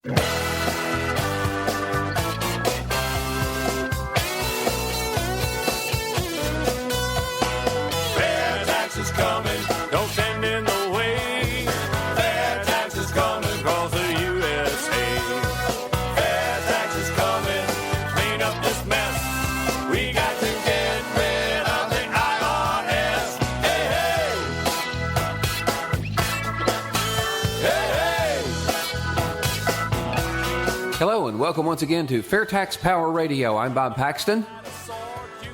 FAIRtax is coming, don't stand in the way. FAIRtax is coming across the USA. FAIRtax is coming, clean up this mess. We got to get rid of the IRS. Hey, hey! Hey, hey! Hello and welcome once again to FAIRtax Power Radio. I'm Bob Paxton.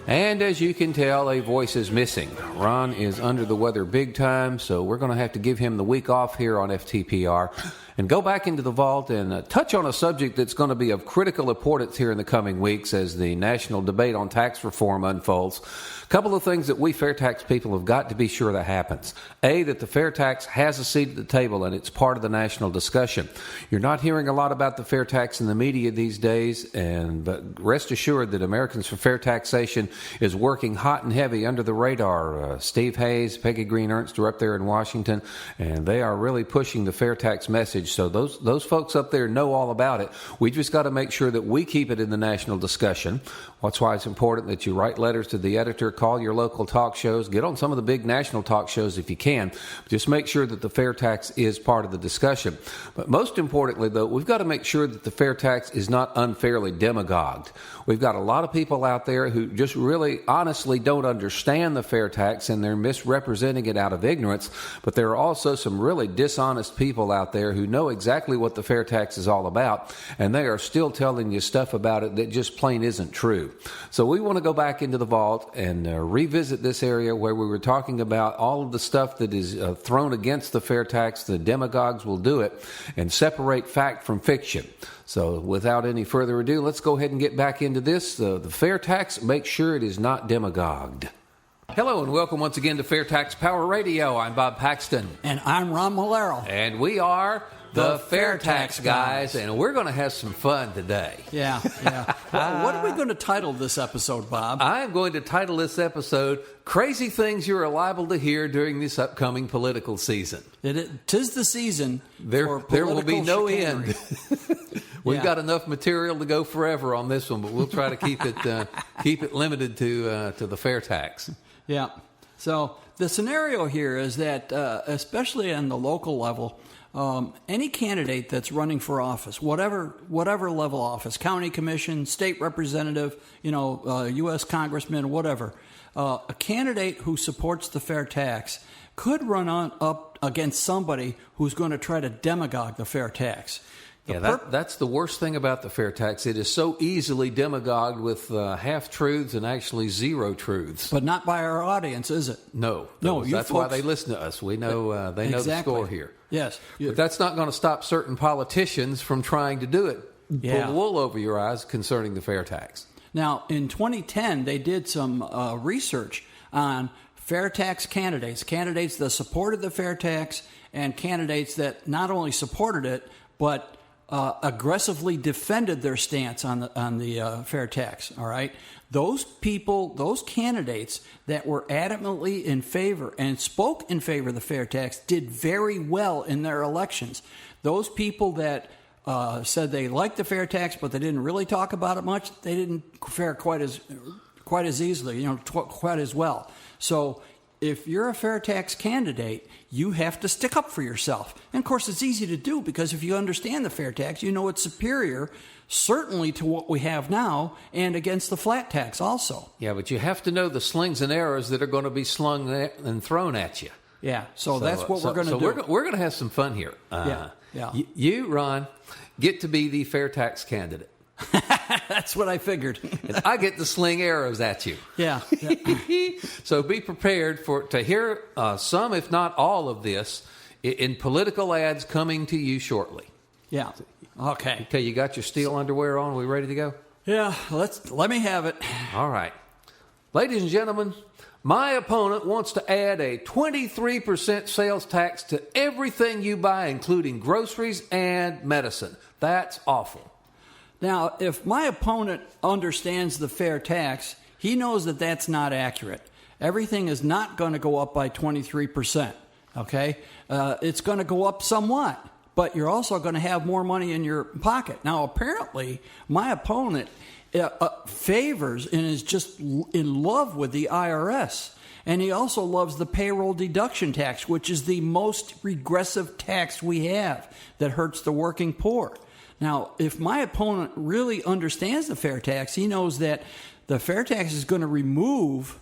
And as you can tell, a voice is missing. Ron is under the weather big time, so we're going to have to give him the week off here on FTPR and go back into the vault and touch on a subject that's going to be of critical importance here in the coming weeks as the national debate on tax reform unfolds. A couple of things that we FAIRtax people have got to be sure that happens. A, that the FAIRtax has a seat at the table and it's part of the national discussion. You're not hearing a lot about the FAIRtax in the media these days, but rest assured that Americans for Fair Taxation is working hot and heavy under the radar. Steve Hayes, Peggy Green Ernst are up there in Washington, and they are really pushing the FAIRtax message. So those folks up there know all about it. We just got to make sure that we keep it in the national discussion. That's why it's important that you write letters to the editor, call your local talk shows, get on some of the big national talk shows if you can. Just make sure that the FAIRtax is part of the discussion. But most importantly, though, we've got to make sure that the FAIRtax is not unfairly demagogued. We've got a lot of people out there who just really honestly don't understand the FAIRtax and they're misrepresenting it out of ignorance. But there are also some really dishonest people out there who know exactly what the FAIRtax is all about, and they are still telling you stuff about it that just plain isn't true. So we want to go back into the vault and revisit this area where we were talking about all of the stuff that is thrown against the FAIRtax. The demagogues will do it, and separate fact from fiction. So without any further ado, let's go ahead and get back into this. The FAIRtax, make sure it is not demagogued. Hello and welcome once again to FAIRtax Power Radio. I'm Bob Paxton. And I'm Ron Malero. And we are the FAIRtax Guys, and we're going to have some fun today. Yeah. Well, what are we going to title this episode, Bob? I'm going to title this episode, Crazy Things You're Liable to Hear During This Upcoming Political Season. Tis the season for political There will be no chicanery. end. We've got enough material to go forever on this one, but we'll try to keep it limited to the FAIRtax. Yeah. So the scenario here is that, especially on the local level, any candidate that's running for office, whatever level office, county commission, state representative, U.S. congressman, whatever, a candidate who supports the FAIRtax could run up against somebody who's going to try to demagogue the FAIRtax. That's the worst thing about the FAIRtax. It is so easily demagogued with half-truths and actually zero truths. But not by our audience, is it? No. That's why they listen to us. We know they know the score here. Yes. But that's not going to stop certain politicians from trying to do it. Yeah. Pull wool over your eyes concerning the FAIRtax. Now, in 2010, they did some research on FAIRtax candidates that supported the FAIRtax and candidates that not only supported it, but aggressively defended their stance on the FAIRtax. All right, those people, those candidates that were adamantly in favor and spoke in favor of the FAIRtax did very well in their elections. Those people that said they liked the FAIRtax, but they didn't really talk about it much, they didn't fare quite as easily, quite as well. So if you're a FAIRtax candidate, you have to stick up for yourself. And, of course, it's easy to do because if you understand the FAIRtax, you know it's superior, certainly to what we have now, and against the flat tax also. Yeah, but you have to know the slings and arrows that are going to be slung and thrown at you. Yeah, so that's what we're going to do. We're going to have some fun here. You, Ron, get to be the FAIRtax candidate. That's what I figured. And I get to sling arrows at you. Yeah. So be prepared to hear some, if not all of this, in political ads coming to you shortly. Yeah. Okay. Okay, you got your steel underwear on? Are we ready to go? Yeah, let me have it. All right. Ladies and gentlemen, my opponent wants to add a 23% sales tax to everything you buy, including groceries and medicine. That's awful. Now, if my opponent understands the FAIRtax, he knows that that's not accurate. Everything is not going to go up by 23%, okay? It's going to go up somewhat, but you're also going to have more money in your pocket. Now, apparently, my opponent favors and is just in love with the IRS. And he also loves the payroll deduction tax, which is the most regressive tax we have that hurts the working poor. Now, if my opponent really understands the fair tax, he knows that the fair tax is going to remove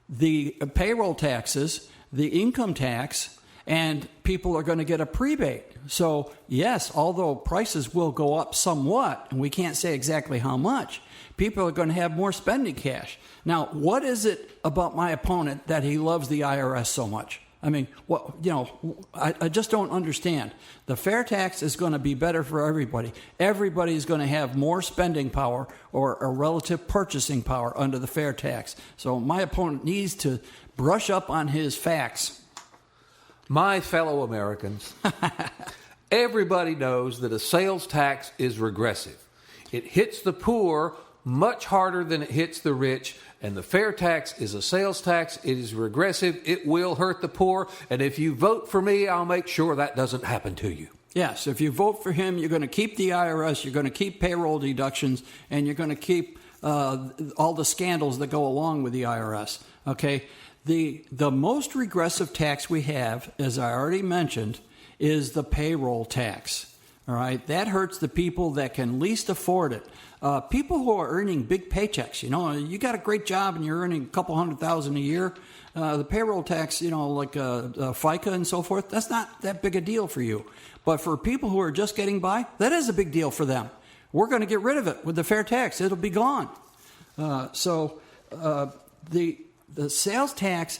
the payroll taxes, the income tax, and people are going to get a prebate. So, yes, although prices will go up somewhat, and we can't say exactly how much, people are going to have more spending cash. Now, what is it about my opponent that he loves the IRS so much? I mean, I just don't understand. The fair tax is going to be better for everybody. Everybody is going to have more spending power or a relative purchasing power under the fair tax. So my opponent needs to brush up on his facts. My fellow Americans, everybody knows that a sales tax is regressive. It hits the poor much harder than it hits the rich, and the fair tax is a sales tax. It is regressive. It will hurt the poor, and if you vote for me, I'll make sure that doesn't happen to you. Yes, if you vote for him, you're going to keep the IRS, you're going to keep payroll deductions, and you're going to keep all the scandals that go along with the IRS. Okay, the most regressive tax we have, as I already mentioned, is the payroll tax. All right, that hurts the people that can least afford it. People who are earning big paychecks, you got a great job and you're earning a couple $100,000 a year. The payroll tax, like FICA and so forth, that's not that big a deal for you. But for people who are just getting by, that is a big deal for them. We're going to get rid of it with the fair tax. It'll be gone. So the sales tax,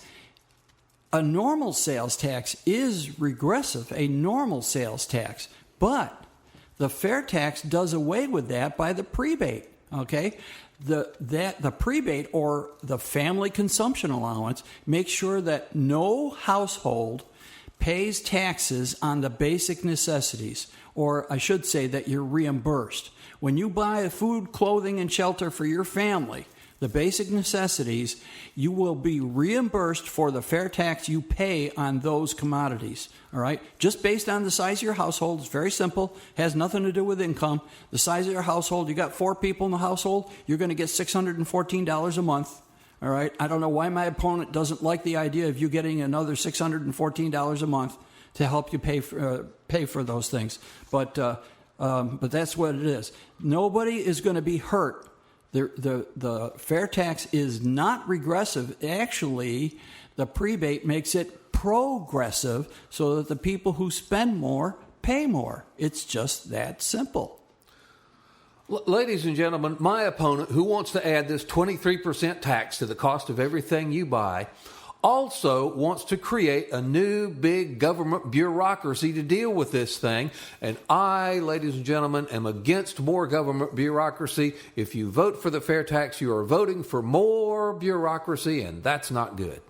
a normal sales tax is regressive, a normal sales tax. But the fair tax does away with that by the prebate, okay? The prebate or the family consumption allowance makes sure that no household pays taxes on the basic necessities, or I should say that you're reimbursed. When you buy food, clothing, and shelter for your family, the basic necessities, you will be reimbursed for the fair tax you pay on those commodities, all right? Just based on the size of your household. It's very simple, has nothing to do with income. The size of your household, you got 4 people in the household, you're going to get $614 a month, all right? I don't know why my opponent doesn't like the idea of you getting another $614 a month to help you pay for those things, but that's what it is. Nobody is going to be hurt. The fair tax is not regressive. Actually, the prebate makes it progressive so that the people who spend more pay more. It's just that simple. Ladies and gentlemen, my opponent, who wants to add this 23% tax to the cost of everything you buy, also wants to create a new big government bureaucracy to deal with this thing. And I, ladies and gentlemen, am against more government bureaucracy. If you vote for the fair tax, you are voting for more bureaucracy, and that's not good.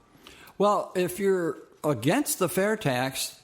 Well, if you're against the fair tax,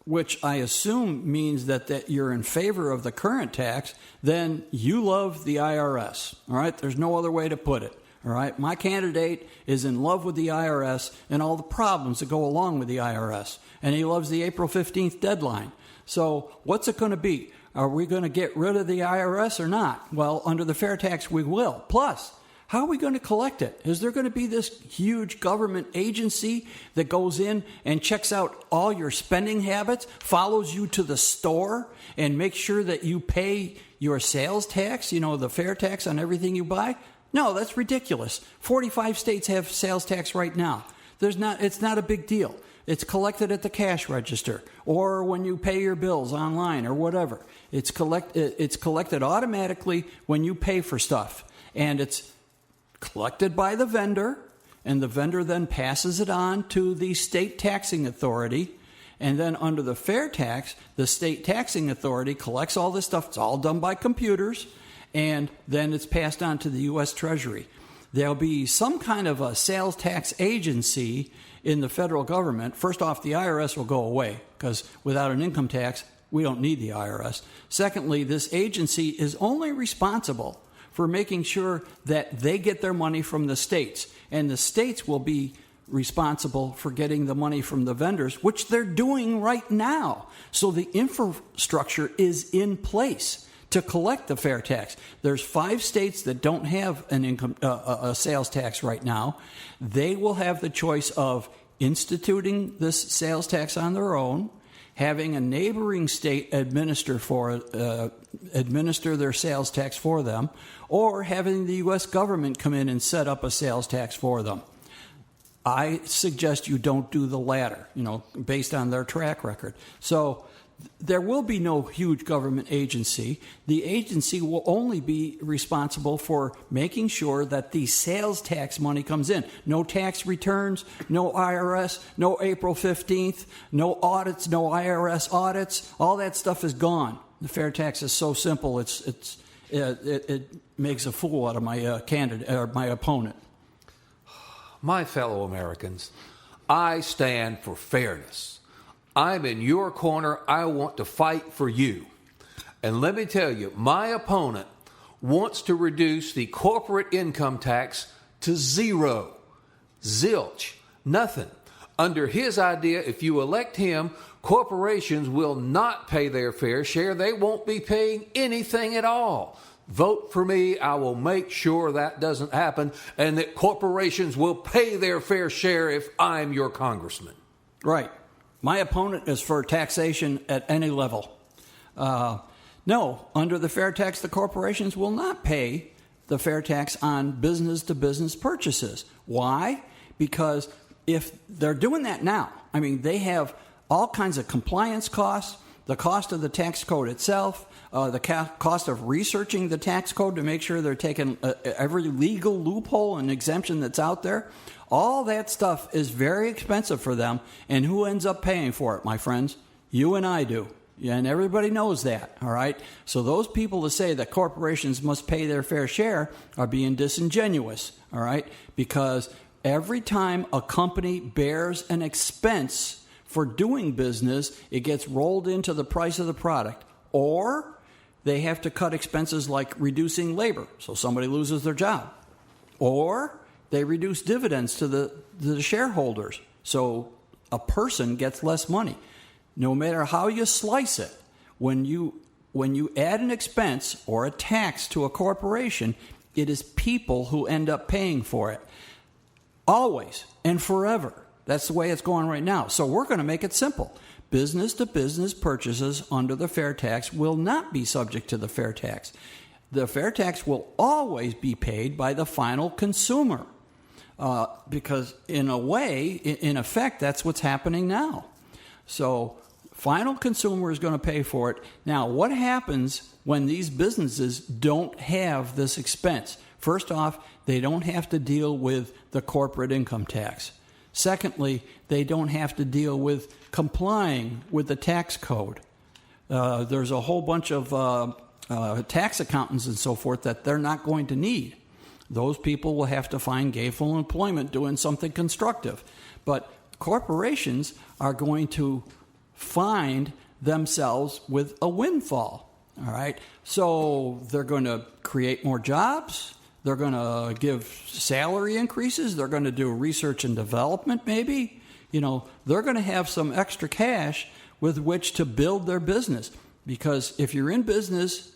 which I assume means that you're in favor of the current tax, then you love the IRS. All right? There's no other way to put it. All right, my candidate is in love with the IRS and all the problems that go along with the IRS. And he loves the April 15th deadline. So what's it going to be? Are we going to get rid of the IRS or not? Well, under the fair tax, we will. Plus, how are we going to collect it? Is there going to be this huge government agency that goes in and checks out all your spending habits, follows you to the store, and makes sure that you pay your sales tax, the fair tax on everything you buy? No, that's ridiculous. 45 states have sales tax right now. It's not a big deal. It's collected at the cash register or when you pay your bills online or whatever. It's collected automatically when you pay for stuff. And it's collected by the vendor, and the vendor then passes it on to the state taxing authority. And then under the fair tax, the state taxing authority collects all this stuff. It's all done by computers. And then it's passed on to the U.S. Treasury. There'll be some kind of a sales tax agency in the federal government. First off, the IRS will go away because without an income tax, we don't need the IRS. Secondly, this agency is only responsible for making sure that they get their money from the states. And the states will be responsible for getting the money from the vendors, which they're doing right now. So the infrastructure is in place to collect the fair tax. There's 5 states that don't have an a sales tax right now. They will have the choice of instituting this sales tax on their own, having a neighboring state administer their sales tax for them, or having the U.S. government come in and set up a sales tax for them. I suggest you don't do the latter, based on their track record. So there will be no huge government agency. The agency will only be responsible for making sure that the sales tax money comes in. No tax returns, no IRS, no April 15th, no audits, no IRS audits. All that stuff is gone. The fair tax is so simple, it makes a fool out of my candidate or my opponent. My fellow Americans, I stand for fairness. I'm in your corner. I want to fight for you. And let me tell you, my opponent wants to reduce the corporate income tax to 0. Zilch. Nothing. Under his idea, if you elect him, corporations will not pay their fair share. They won't be paying anything at all. Vote for me. I will make sure that doesn't happen and that corporations will pay their fair share if I'm your congressman. Right. My opponent is for taxation at any level. No, under the fair tax, the corporations will not pay the fair tax on business-to-business purchases. Why? Because if they're doing that now, they have all kinds of compliance costs, the cost of the tax code itself, the cost of researching the tax code to make sure they're taking every legal loophole and exemption that's out there. All that stuff is very expensive for them, and who ends up paying for it, my friends? You and I do, and everybody knows that, all right? So those people that say that corporations must pay their fair share are being disingenuous, all right? Because every time a company bears an expense for doing business, it gets rolled into the price of the product, or they have to cut expenses like reducing labor, so somebody loses their job, or they reduce dividends to the shareholders, so a person gets less money. No matter how you slice it, when you add an expense or a tax to a corporation, it is people who end up paying for it. Always and forever. That's the way it's going right now. So we're going to make it simple. Business-to-business purchases under the fair tax will not be subject to the fair tax. The fair tax will always be paid by the final consumer. Because in a way, in effect, that's what's happening now. So final consumer is going to pay for it. Now, what happens when these businesses don't have this expense? First off, they don't have to deal with the corporate income tax. Secondly, they don't have to deal with complying with the tax code. There's a whole bunch of tax accountants and so forth that they're not going to need. Those people will have to find gainful employment doing something constructive. But corporations are going to find themselves with a windfall. All right? So they're going to create more jobs. They're going to give salary increases. They're going to do research and development maybe. They're going to have some extra cash with which to build their business. Because if you're in business,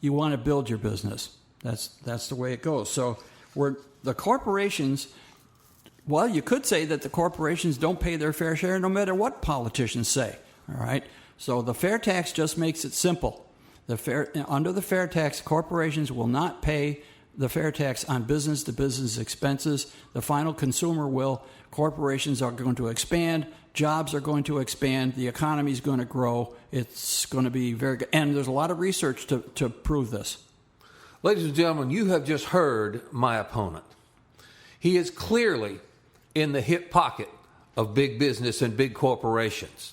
you want to build your business. That's the way it goes. So the corporations, well, you could say that the corporations don't pay their fair share no matter what politicians say. All right? So the fair tax just makes it simple. Under the fair tax, corporations will not pay the fair tax on business-to-business expenses. The final consumer will. Corporations are going to expand. Jobs are going to expand. The economy is going to grow. It's going to be very good. And there's a lot of research to prove this. Ladies and gentlemen, you have just heard my opponent. He is clearly in the hip pocket of big business and big corporations.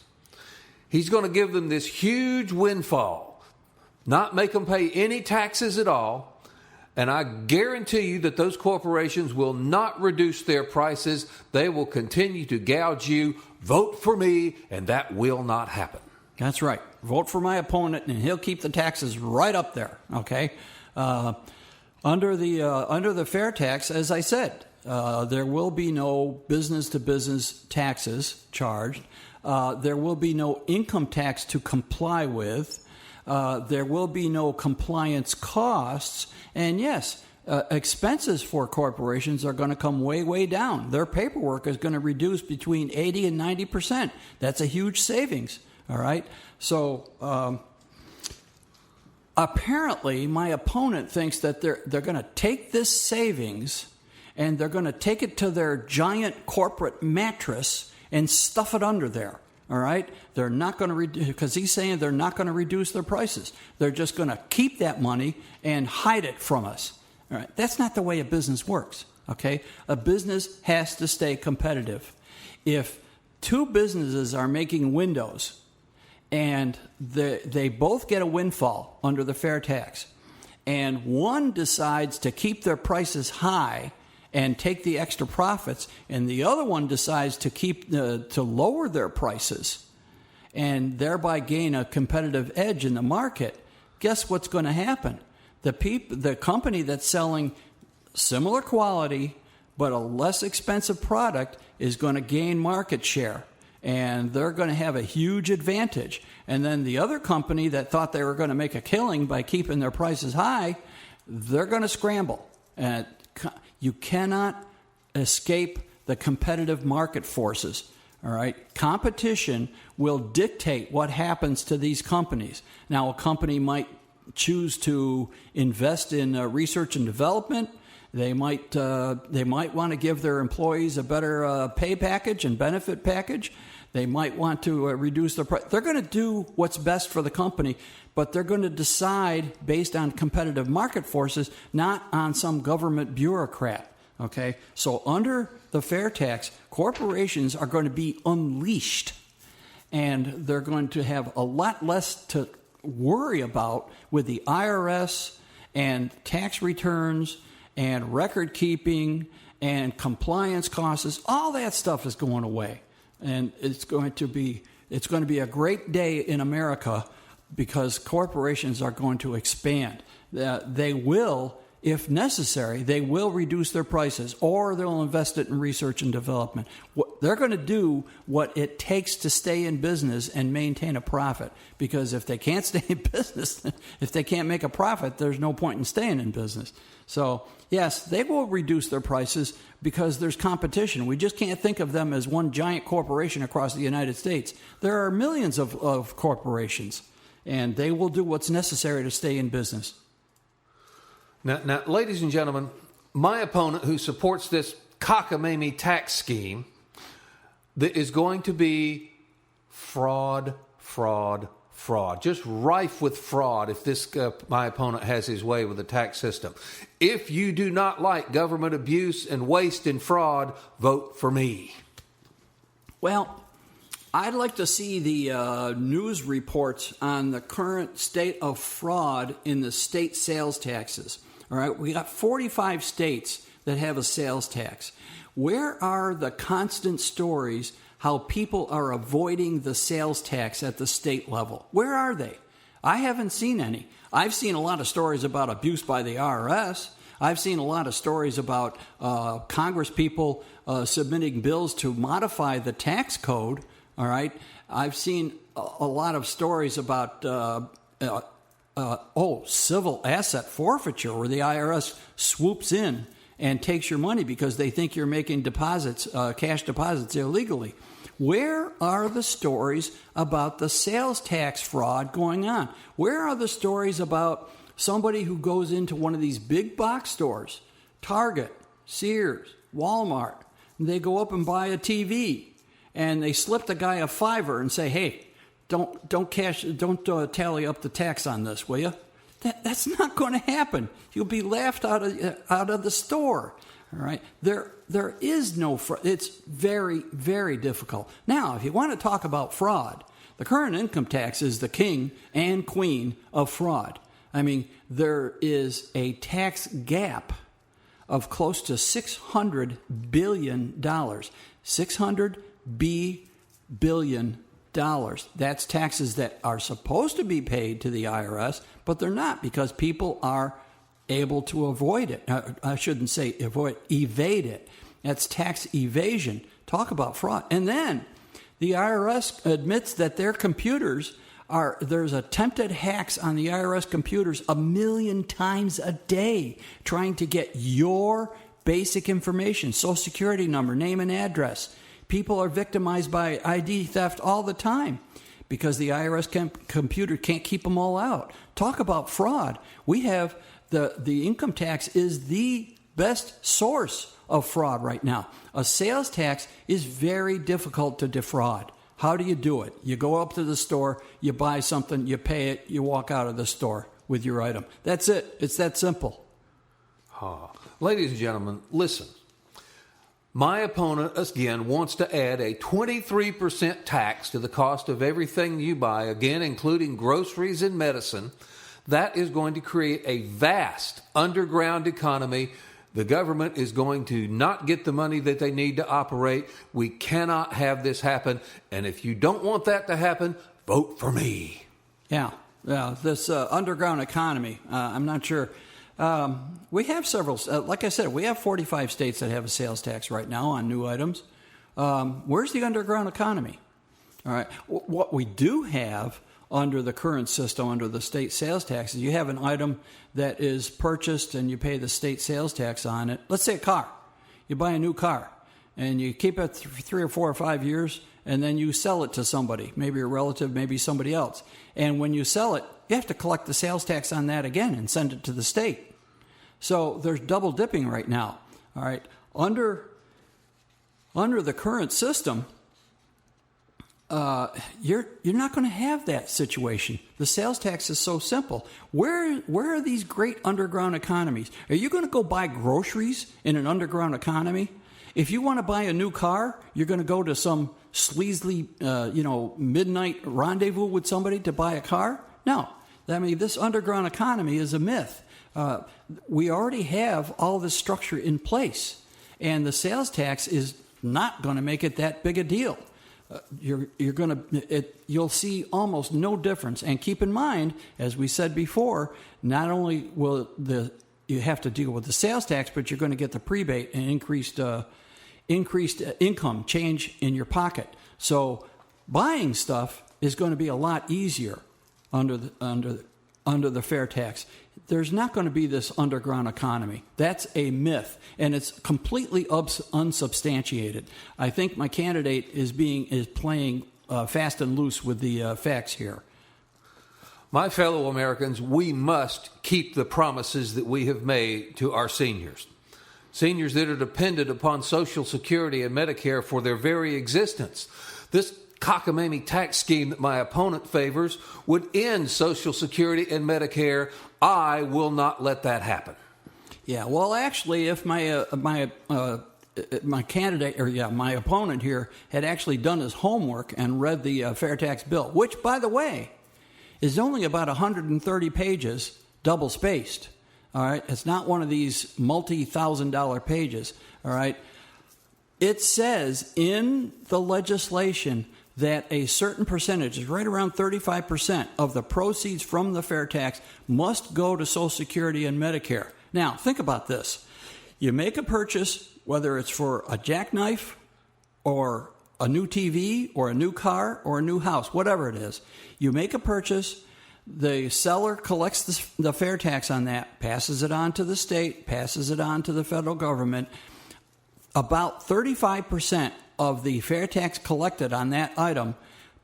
He's going to give them this huge windfall, not make them pay any taxes at all, and I guarantee you that those corporations will not reduce their prices. They will continue to gouge you. Vote for me, and that will not happen. That's right. Vote for my opponent, and he'll keep the taxes right up there, okay? Under the fair tax, as I said, There will be no business-to-business taxes charged. There will be no income tax to comply with. There will be no compliance costs. And yes, expenses for corporations are going to come way, way down. Their paperwork is going to reduce between 80 and 90%. That's a huge savings, all right? So apparently my opponent thinks that they're going to take this savings and they're going to take it to their giant corporate mattress and stuff it under there. All right? They're not going to reduce, because he's saying they're not going to reduce their prices. They're just going to keep that money and hide it from us. All right? That's not the way a business works. Okay? A business has to stay competitive. If two businesses are making windows and they both get a windfall under the fair tax, and one decides to keep their prices high and take the extra profits, and the other one decides to lower their prices and thereby gain a competitive edge in the market, guess what's going to happen? The company that's selling similar quality but a less expensive product is going to gain market share, and they're going to have a huge advantage. And then the other company that thought they were going to make a killing by keeping their prices high, they're going to scramble. And you cannot escape the competitive market forces. All right? Competition will dictate what happens to these companies. Now, a company might choose to invest in research and development. They might want to give their employees a better pay package and benefit package. They might want to reduce their price. They're going to do what's best for the company, but they're going to decide based on competitive market forces, not on some government bureaucrat. Okay? So under the fair tax, corporations are going to be unleashed, and they're going to have a lot less to worry about with the IRS and tax returns and record keeping and compliance costs. All that stuff is going away. And it's going to be a great day in America because corporations are going to expand. They will, if necessary, they will reduce their prices, or they'll invest it in research and development. They're going to do what it takes to stay in business and maintain a profit, because if they can't stay in business, if they can't make a profit, there's no point in staying in business. So, yes, they will reduce their prices because there's competition. We just can't think of them as one giant corporation across the United States. There are millions of corporations, and they will do what's necessary to stay in business. Now, ladies and gentlemen, my opponent who supports this cockamamie tax scheme that is going to be fraud, just rife with fraud if this my opponent has his way with the tax system. If you do not like government abuse and waste and fraud, vote for me. Well, I'd like to see the news reports on the current state of fraud in the state sales taxes. All right, we got 45 states that have a sales tax. Where are the constant stories how people are avoiding the sales tax at the state level? Where are they? I haven't seen any. I've seen a lot of stories about abuse by the IRS. I've seen a lot of stories about Congress people submitting bills to modify the tax code. All right. I've seen a lot of stories about civil asset forfeiture, where the IRS swoops in and takes your money because they think you're making deposits, cash deposits illegally. Where are the stories about the sales tax fraud going on? Where are the stories about somebody who goes into one of these big box stores, Target, Sears, Walmart, and they go up and buy a TV, and they slip the guy a $5 and say, "Hey, don't tally up the tax on this, will you?" That's not going to happen. You'll be laughed out of the store. All right, there is no fraud. It's very, very difficult. Now, if you want to talk about fraud, the current income tax is the king and queen of fraud. I mean, there is a tax gap of close to $600 billion. $600 billion. That's taxes that are supposed to be paid to the IRS, but they're not, because people are able to avoid it. I shouldn't say avoid, evade it. That's tax evasion. Talk about fraud. And then the IRS admits that their computers there's attempted hacks on the IRS computers 1 million times a day trying to get your basic information, Social Security number, name and address. People are victimized by ID theft all the time because the IRS computer can't keep them all out. Talk about fraud. We have the income tax is the best source of fraud right now. A sales tax is very difficult to defraud. How do you do it? You go up to the store, you buy something, you pay it, you walk out of the store with your item. That's it. It's that simple. Ladies and gentlemen, listen. My opponent, again, wants to add a 23% tax to the cost of everything you buy, again, including groceries and medicine. That is going to create a vast underground economy. The government is going to not get the money that they need to operate. We cannot have this happen. And if you don't want that to happen, vote for me. Yeah, this underground economy, I'm not sure. We have several, like I said, we have 45 states that have a sales tax right now on new items. Where's the underground economy? All right. What we do have under the current system, under the state sales taxes, you have an item that is purchased and you pay the state sales tax on it. Let's say a car. You buy a new car and you keep it for 3 or 4 or 5 years and then you sell it to somebody, maybe a relative, maybe somebody else. And when you sell it, you have to collect the sales tax on that again and send it to the state. So there's double dipping right now. All right. Under the current system, you're not going to have that situation. The sales tax is so simple. Where are these great underground economies? Are you going to go buy groceries in an underground economy? If you want to buy a new car, you're going to go to some sleazy, midnight rendezvous with somebody to buy a car? No. I mean, this underground economy is a myth. We already have all this structure in place, and the sales tax is not going to make it that big a deal. You'll see almost no difference. And keep in mind, as we said before, not only will you have to deal with the sales tax, but you're going to get the prebate and increased income change in your pocket. So buying stuff is going to be a lot easier under the fair tax. There's not going to be this underground economy. That's a myth, and it's completely unsubstantiated. I think my candidate is playing fast and loose with the facts here. My fellow Americans, we must keep the promises that we have made to our seniors. Seniors that are dependent upon Social Security and Medicare for their very existence. This cockamamie tax scheme that my opponent favors would end Social Security and Medicare. I will not let that happen. Yeah, well, actually, if my candidate or my opponent here had actually done his homework and read the fair tax bill, which, by the way, is only about 130 pages, double spaced. All right, it's not one of these multi-$1,000 pages. All right, it says in the legislation that a certain percentage, right around 35% of the proceeds from the fair tax must go to Social Security and Medicare. Now, think about this. You make a purchase, whether it's for a jackknife or a new TV or a new car or a new house, whatever it is. You make a purchase, the seller collects the fair tax on that, passes it on to the state, passes it on to the federal government. About 35% of the fair tax collected on that item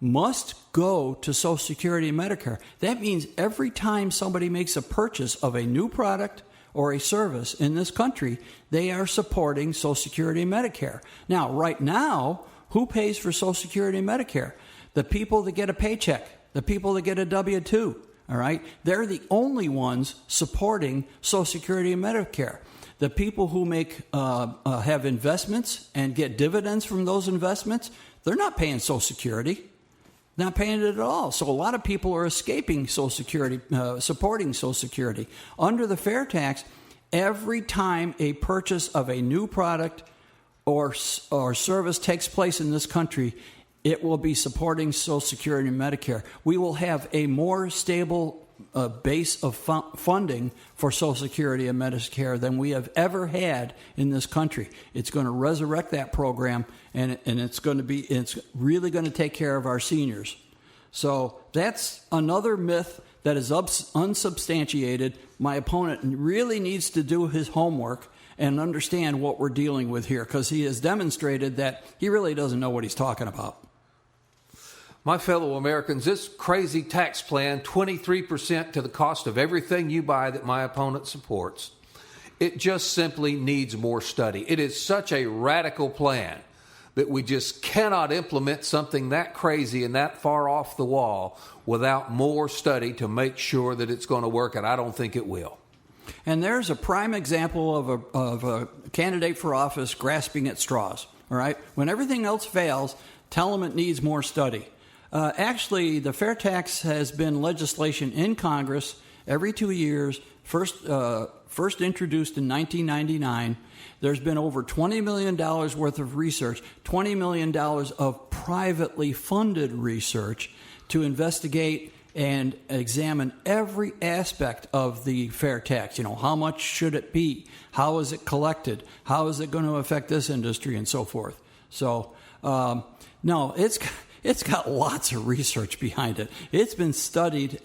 must go to Social Security and Medicare. That means every time somebody makes a purchase of a new product or a service in this country, they are supporting Social Security and Medicare. Now, right now, who pays for Social Security and Medicare? The people that get a paycheck, the people that get a W-2, all right? They're the only ones supporting Social Security and Medicare. The people who have investments and get dividends from those investments, they're not paying Social Security, not paying it at all. So a lot of people are escaping Social Security, supporting Social Security. Under the fair tax, every time a purchase of a new product or service takes place in this country, it will be supporting Social Security and Medicare. We will have a more stable base of funding for Social Security and Medicare than we have ever had in this country. It's going to resurrect that program, and it's really going to take care of our seniors. So that's another myth that is unsubstantiated. My opponent really needs to do his homework and understand what we're dealing with here, because he has demonstrated that he really doesn't know what he's talking about. My fellow Americans, this crazy tax plan, 23% to the cost of everything you buy that my opponent supports, it just simply needs more study. It is such a radical plan that we just cannot implement something that crazy and that far off the wall without more study to make sure that it's going to work, and I don't think it will. And there's a prime example of a candidate for office grasping at straws. All right? When everything else fails, tell them it needs more study. Actually, the fair tax has been legislation in Congress every 2 years, first introduced in 1999. There's been over $20 million worth of research, $20 million of privately funded research to investigate and examine every aspect of the fair tax. How much should it be? How is it collected? How is it going to affect this industry and so forth? So, no, it's got lots of research behind it. It's been studied,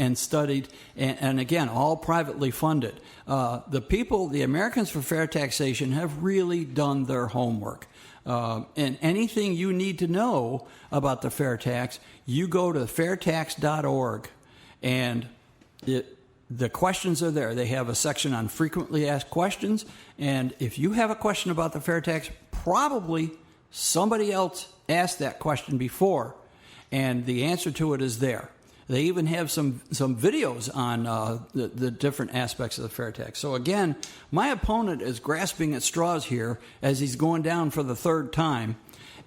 and again, all privately funded. The Americans for Fair Taxation have really done their homework. And anything you need to know about the fair tax, you go to fairtax.org, and the questions are there. They have a section on frequently asked questions, and if you have a question about the fair tax, probably somebody else asked that question before, and the answer to it is there. They even have some videos on the different aspects of the fair tax. So again, my opponent is grasping at straws here as he's going down for the third time.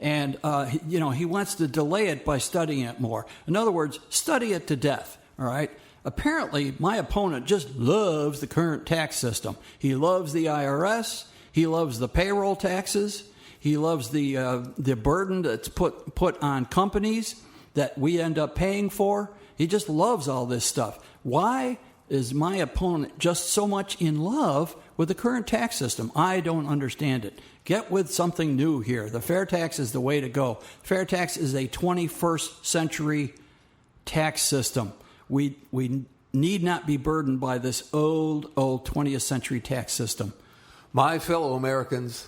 And, he wants to delay it by studying it more. In other words, study it to death, all right? Apparently, my opponent just loves the current tax system. He loves the IRS. He loves the payroll taxes. He loves the burden that's put on companies that we end up paying for. He just loves all this stuff. Why is my opponent just so much in love with the current tax system? I don't understand it. Get with something new here. The fair tax is the way to go. Fair tax is a 21st century tax system. We need not be burdened by this old 20th century tax system. My fellow Americans,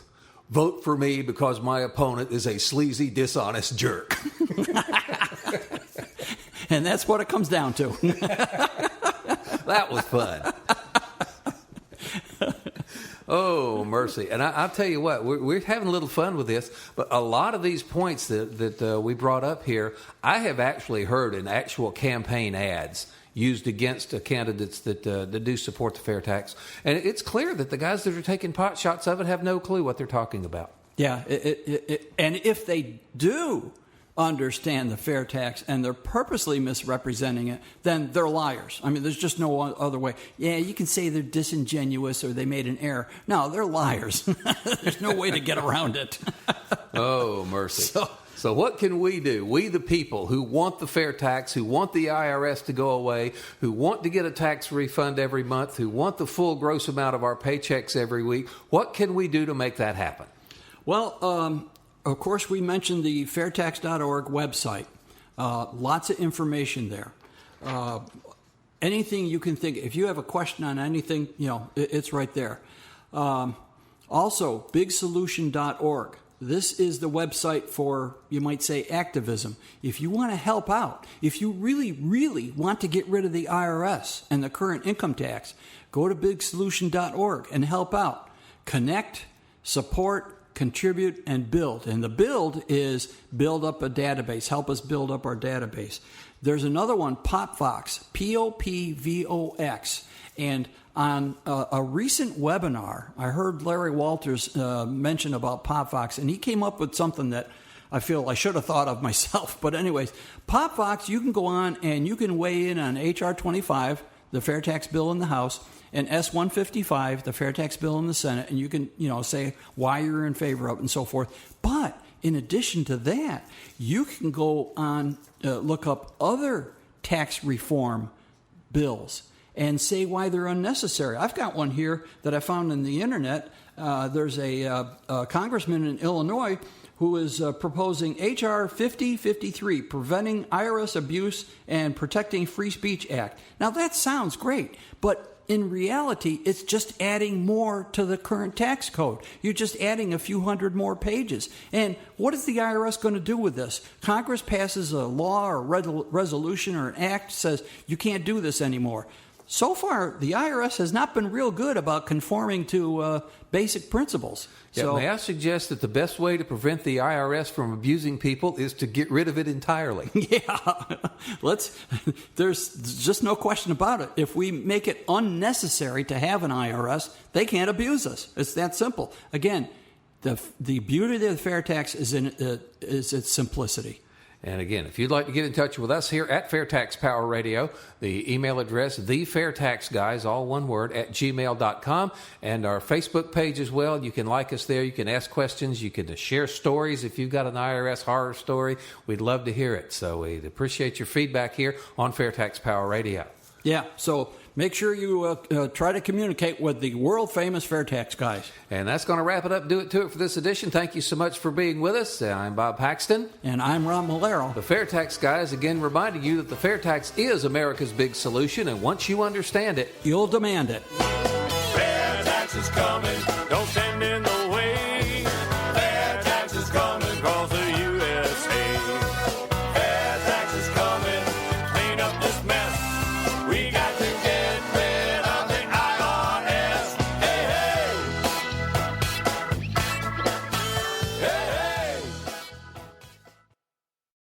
vote for me because my opponent is a sleazy, dishonest jerk. And that's what it comes down to. That was fun. Oh, mercy. And I'll tell you what, we're having a little fun with this, but a lot of these points that we brought up here, I have actually heard in actual campaign ads used against candidates that do support the fair tax. And it's clear that the guys that are taking pot shots of it have no clue what they're talking about. Yeah, and if they do understand the fair tax and they're purposely misrepresenting it, then they're liars. I mean, there's just no other way. Yeah, you can say they're disingenuous or they made an error. No, they're liars. There's no way to get around it. Oh, mercy. So what can we do? We, the people who want the fair tax, who want the IRS to go away, who want to get a tax refund every month, who want the full gross amount of our paychecks every week, what can we do to make that happen? Well, of course, we mentioned the fairtax.org website. Lots of information there. Anything you can think, if you have a question on anything, it's right there. Also, bigsolution.org. This is the website for, you might say, activism. If you want to help out, if you really, really want to get rid of the IRS and the current income tax, go to bigsolution.org and help out. Connect, support, contribute, and build. And the build is build up a database. Help us build up our database. There's another one, PopVox, POPVOX. And on a recent webinar, I heard Larry Walters mention about PopVox, and he came up with something that I feel I should have thought of myself. But anyways, PopVox, you can go on and you can weigh in on H.R. 25, the fair tax bill in the House, and S-155, the fair tax bill in the Senate, and you can, say why you're in favor of it and so forth. But in addition to that, you can go on, look up other tax reform bills and say why they're unnecessary. I've got one here that I found on the internet. There's a congressman in Illinois who is proposing H.R. 5053, Preventing IRS Abuse and Protecting Free Speech Act. Now, that sounds great, but in reality, it's just adding more to the current tax code. You're just adding a few hundred more pages. And what is the IRS going to do with this? Congress passes a law or resolution or an act says you can't do this anymore. So far, the IRS has not been real good about conforming to basic principles. Yeah, may I suggest that the best way to prevent the IRS from abusing people is to get rid of it entirely? Yeah, there's just no question about it. If we make it unnecessary to have an IRS, they can't abuse us. It's that simple. Again, the beauty of the fair tax is its simplicity. And again, if you'd like to get in touch with us here at FAIRtax Power Radio, the email address, FAIRtax Guys, all one word, at gmail.com, and our Facebook page as well. You can like us there. You can ask questions. You can share stories. If you've got an IRS horror story, we'd love to hear it. So we'd appreciate your feedback here on FAIRtax Power Radio. Yeah, so make sure you try to communicate with the world-famous FAIRtax Guys. And that's going to wrap it up, do it to it for this edition. Thank you so much for being with us. I'm Bob Paxton. And I'm Ron Malero. The FAIRtax Guys, again, reminding you that the fair tax is America's big solution, and once you understand it, you'll demand it. Fair tax is coming.